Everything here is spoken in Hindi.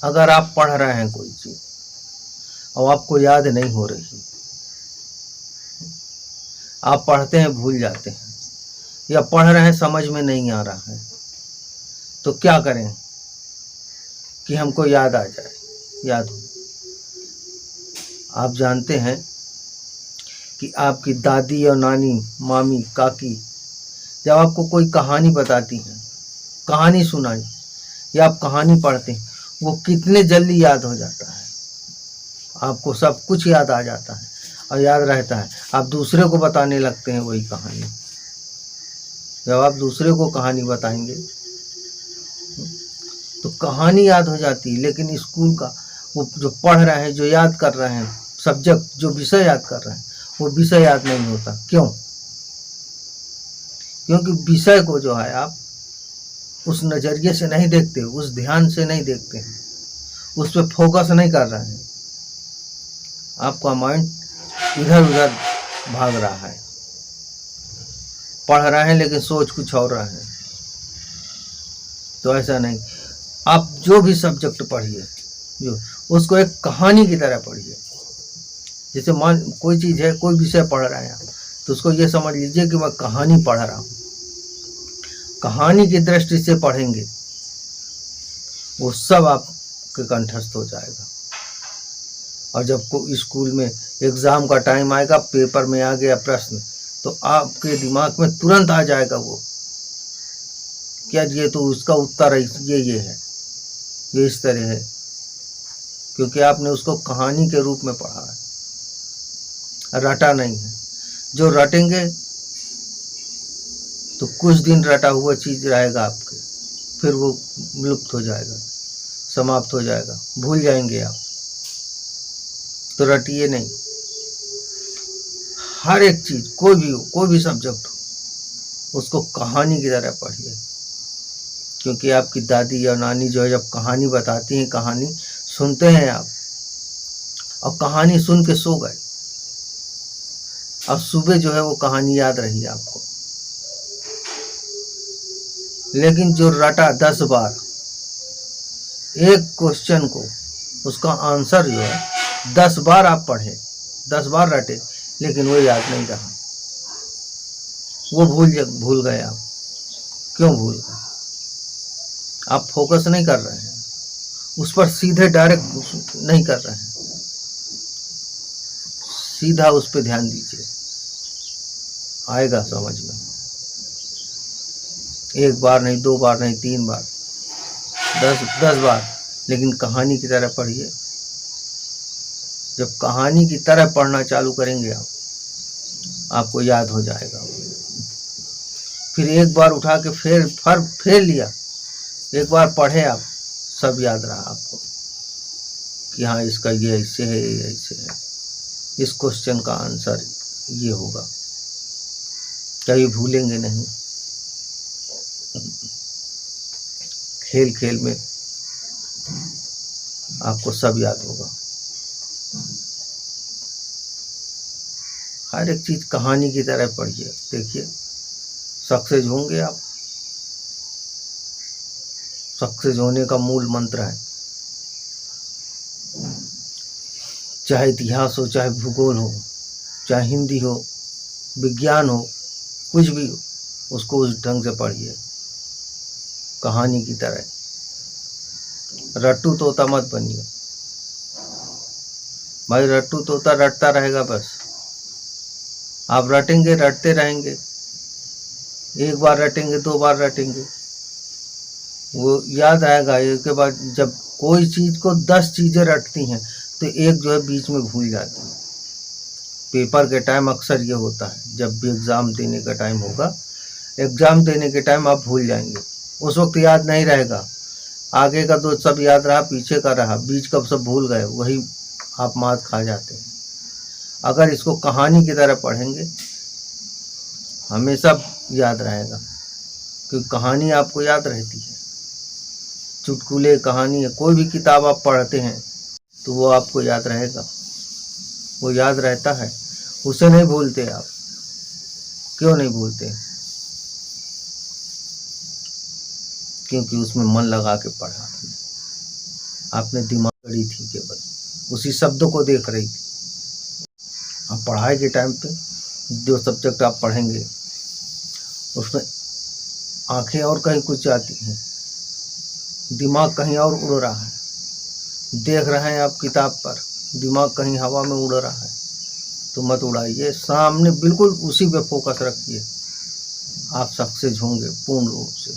अगर आप पढ़ रहे हैं कोई चीज और आपको याद नहीं हो रही, आप पढ़ते हैं भूल जाते हैं, या पढ़ रहे हैं समझ में नहीं आ रहा है, तो क्या करें कि हमको याद आ जाए, याद हो। आप जानते हैं कि आपकी दादी और नानी, मामी, काकी जब आपको कोई कहानी बताती हैं, कहानी सुनाई या आप कहानी पढ़ते हैं, वो कितने जल्दी याद हो जाता है। आपको सब कुछ याद आ जाता है और याद रहता है। आप दूसरे को बताने लगते हैं वही कहानी। जब आप दूसरे को कहानी बताएंगे तो कहानी याद हो जाती है, लेकिन स्कूल का वो जो पढ़ रहे हैं, जो याद कर रहे हैं, सब्जेक्ट जो विषय याद कर रहे हैं, वो विषय याद नहीं होता। क्यों? क्योंकि विषय को जो है आप उस नज़रिए से नहीं देखते, उस ध्यान से नहीं देखते हैं, उस पर फोकस नहीं कर रहे हैं। आपका माइंड इधर उधर भाग रहा है, पढ़ रहे हैं लेकिन सोच कुछ और रहे हैं। तो ऐसा नहीं। आप जो भी सब्जेक्ट पढ़िए, जो उसको एक कहानी की तरह पढ़िए। जैसे मान कोई चीज़ है, कोई विषय पढ़ रहे हैं तो उसको ये समझ लीजिए कि मैं कहानी पढ़ रहा हूँ। कहानी की दृष्टि से पढ़ेंगे, वो सब आपके कंठस्थ हो जाएगा। और जब स्कूल में एग्ज़ाम का टाइम आएगा, पेपर में आ गया प्रश्न, तो आपके दिमाग में तुरंत आ जाएगा वो, क्या ये तो उसका उत्तर ये है, ये इस तरह है, क्योंकि आपने उसको कहानी के रूप में पढ़ा है, रटा नहीं है। जो रटेंगे तो कुछ दिन रटा हुआ चीज़ रहेगा आपके, फिर वो लुप्त हो जाएगा, समाप्त हो जाएगा, भूल जाएंगे आप। तो रटिए नहीं। हर एक चीज़, कोई भी हो, कोई भी सब्जेक्ट हो, उसको कहानी की तरह पढ़िए। क्योंकि आपकी दादी या नानी जो है जब कहानी बताती हैं, कहानी सुनते हैं आप, और कहानी सुन के सो गए, और सुबह जो है वो कहानी याद रही आपको। लेकिन जो रटा 10 बार एक क्वेश्चन को, उसका आंसर जो है 10 बार आप पढ़े, 10 बार रटे, लेकिन वो याद नहीं रहा, वो भूल गए आप। क्यों भूल गए? आप फोकस नहीं कर रहे हैं उस पर, सीधे डायरेक्ट नहीं कर रहे हैं, सीधा उस पर ध्यान दीजिए, आएगा समझ में। एक बार नहीं, 2 बार नहीं, 3 बार, 10 बार, लेकिन कहानी की तरह पढ़िए। जब कहानी की तरह पढ़ना चालू करेंगे आप, आपको याद हो जाएगा। फिर एक बार उठा के फेर लिया, एक बार पढ़े आप, सब याद रहा आपको कि हाँ इसका ये ऐसे है, ये ऐसे है, इस क्वेश्चन का आंसर ये होगा। कभी भूलेंगे नहीं। खेल खेल में आपको सब याद होगा। हर एक चीज़ कहानी की तरह पढ़िए, देखिए सक्सेस होंगे आप। सक्सेस होने का मूल मंत्र है, चाहे इतिहास हो, चाहे भूगोल हो, चाहे हिंदी हो, विज्ञान हो, कुछ भी हो, उसको उस ढंग से पढ़िए, कहानी की तरह। रट्टू तोता मत बनिए भाई। रट्टू तोता रटता रहेगा बस। आप रटेंगे, रटते रहेंगे, एक बार रटेंगे, 2 बार रटेंगे, वो याद आएगा। इसके बाद जब कोई चीज़ को 10 चीज़ें रटती हैं तो एक जो है बीच में भूल जाती है। पेपर के टाइम अक्सर ये होता है, जब भी एग्ज़ाम देने का टाइम होगा, एग्ज़ाम देने के टाइम आप भूल जाएंगे, उस वक्त याद नहीं रहेगा। आगे का तो सब याद रहा, पीछे का रहा, बीच का सब भूल गए, वही आप मात खा जाते हैं। अगर इसको कहानी की तरह पढ़ेंगे, हमेशा याद रहेगा, क्योंकि कहानी आपको याद रहती है। चुटकुले, कहानी, कोई भी किताब आप पढ़ते हैं तो वो आपको याद रहेगा, वो याद रहता है, उसे नहीं भूलते आप। क्यों नहीं भूलते? क्योंकि उसमें मन लगा के पढ़ा आपने, दिमाग कड़ी थी, केवल उसी शब्द को देख रही थी। अब पढ़ाई के टाइम पे जो सब्जेक्ट आप पढ़ेंगे उसमें आंखें और कहीं कुछ जाती हैं, दिमाग कहीं और उड़ रहा है। देख रहे हैं आप किताब पर, दिमाग कहीं हवा में उड़ रहा है, तो मत उड़ाइए, सामने बिल्कुल उसी पे फोकस रखिए, आप सक्सेस होंगे पूर्ण रूप से।